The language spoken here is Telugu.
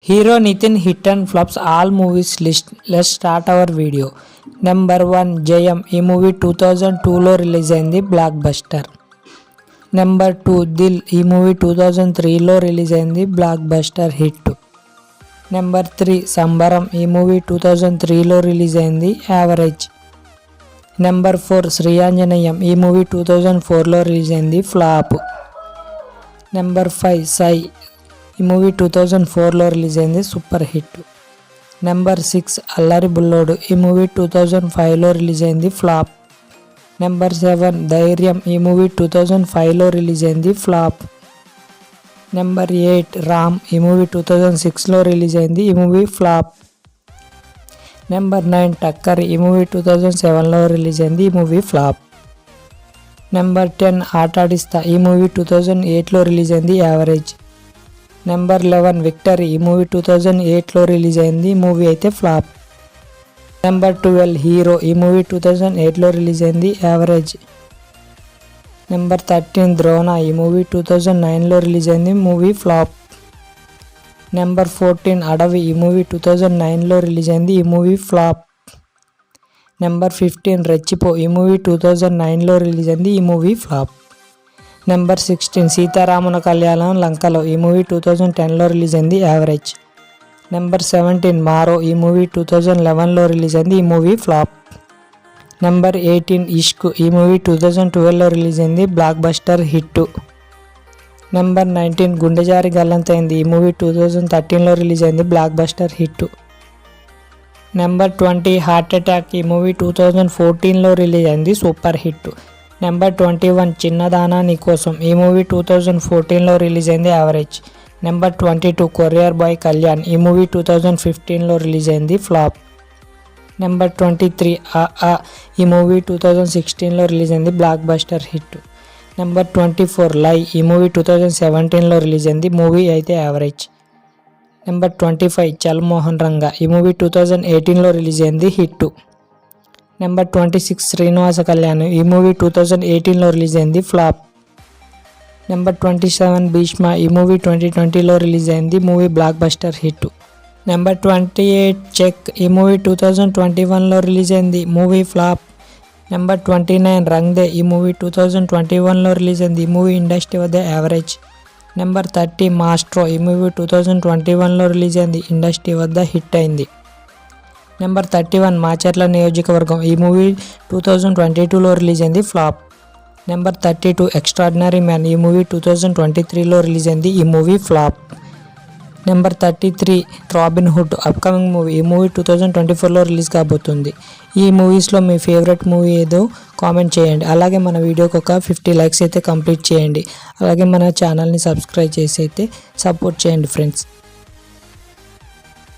Hero Nitin hit and flops all movies list. Let's start our video. Number 1 Jayam. ఈ మూవీ 2002లో రిలీజ్ అయింది, బ్లాక్ బస్టర్. నెంబర్ 2 దిల్. ఈ మూవీ 2003లో రిలీజ్ అయింది, బ్లాక్ బస్టర్ హిట్. నెంబర్ 3 సంబరం. ఈ మూవీ 2003లో రిలీజ్ అయింది, యావరేజ్. నెంబర్ 4 శ్రీయాంజనేయం. ఈ మూవీ 2004లో రిలీజ్ అయింది, ఫ్లాప్. నెంబర్ 5 సై. ఈ మూవీ 2004లో రిలీజ్ అయింది, సూపర్ హిట్. నెంబర్ 6 అల్లరి బుల్లోడు. ఈ మూవీ 2005లో రిలీజ్ అయింది, ఫ్లాప్. నెంబర్ 7 ధైర్యం. ఈ మూవీ 2005లో రిలీజ్ అయింది, ఫ్లాప్. నెంబర్ 8 రామ్. ఈ మూవీ 2006లో రిలీజ్ అయింది, ఈ మూవీ ఫ్లాప్. నెంబర్ 9 టక్కర్. ఈ మూవీ 2007లో రిలీజ్ అయింది, ఈ మూవీ ఫ్లాప్. నెంబర్ 10 ఆటాడిస్తా. ఈ మూవీ 2008లో రిలీజ్ అయింది, యావరేజ్. Number 11 victory. ఈ మూవీ 2008లో రిలీజ్ అయింది, మూవీ అయితే ఫ్లాప్. Number 12 hero. ఈ మూవీ 2008లో రిలీజ్ అయింది, యావరేజ్. నెంబర్ 13 ద్రోణ. ఈ మూవీ 2009లో రిలీజ్ అయింది, మూవీ ఫ్లాప్. నెంబర్ 14 అడవి. ఈ మూవీ 2009లో రిలీజ్ అయింది, ఈ మూవీ ఫ్లాప్. నెంబర్ 15 రెచ్చిపో. ఈ మూవీ 2009లో రిలీజ్ అయింది, ఈ మూవీ ఫ్లాప్. నెంబర్ 16 సీతారాముల కళ్యాణం లంకలో. ఈ మూవీ 2010లో రిలీజ్ అయింది, యావరేజ్. నెంబర్ 17 మారో. ఈ మూవీ 2011లో రిలీజ్ అయింది, ఈ మూవీ ఫ్లాప్. నెంబర్ 18 ఇష్క్. ఈ మూవీ 2012లో రిలీజ్ అయింది, బ్లాక్ బస్టర్ హిట్. నెంబర్ 19 గుండెజారి గల్లంతైంది. ఈ మూవీ 2013లో రిలీజ్ అయింది, block buster hit. Number 20 heart attack. ఈ మూవీ 2014లో రిలీజ్ అయింది, సూపర్ హిట్. నెంబర్ 21 చిన్నదానా నీకోసం. ఈ మూవీ 2014లో రిలీజ్ అయింది, average. Number 22 courier boy Kalyan. ఈ మూవీ 2015లో రిలీజ్ అయింది, ఫ్లాప్. నెంబర్ 23 ఈ మూవీ 2016లో రిలీజ్ అయింది, బ్లాక్ బస్టర్ హిట్. నెంబర్ 24 లై. ఈ మూవీ 2017లో రిలీజ్ అయింది, మూవీ అయితే యావరేజ్. నెంబర్ 25 చల్ మోహన్ రంగా. ఈ మూవీ 2018లో రిలీజ్ అయింది, హిట్. నెంబర్ 26 శ్రీనివాస కళ్యాణ్. ఈ మూవీ 2018లో రిలీజ్ అయింది, ఫ్లాప్. నెంబర్ 27 భీష్మ. ఈ మూవీ 2020లో రిలీజ్ అయింది, movie blockbuster hit. Number 28 check. ఈ మూవీ 2021లో రిలీజ్ అయింది, movie flop. Number 29 Rang De. ఈ మూవీ 2021లో రిలీజ్ అయింది, ఈ మూవీ ఇండస్ట్రీ వద్ద యావరేజ్. Number 30 maestro. ఈ మూవీ 2021లో రిలీజ్ అయింది, ఇండస్ట్రీ వద్ద హిట్ అయింది. నెంబర్ 31 మాచర్ల నియోజకవర్గం. ఈ మూవీ 2022లో రిలీజ్ అయింది, ఫ్లాప్. Number 32 extraordinary man. ఈ మూవీ 2023లో రిలీజ్ అయింది, ఈ movie flop. Number 33 robin hood upcoming movie. ఈ మూవీ 2024లో రిలీజ్ కాబోతుంది. ఈ మూవీస్లో మీ ఫేవరెట్ మూవీ ఏదో కామెంట్ చేయండి. అలాగే మన వీడియోకి ఒక 50 లైక్స్ అయితే కంప్లీట్ చేయండి. అలాగే మన ఛానల్ని సబ్స్క్రైబ్ చేసి అయితే సపోర్ట్ చేయండి ఫ్రెండ్స్.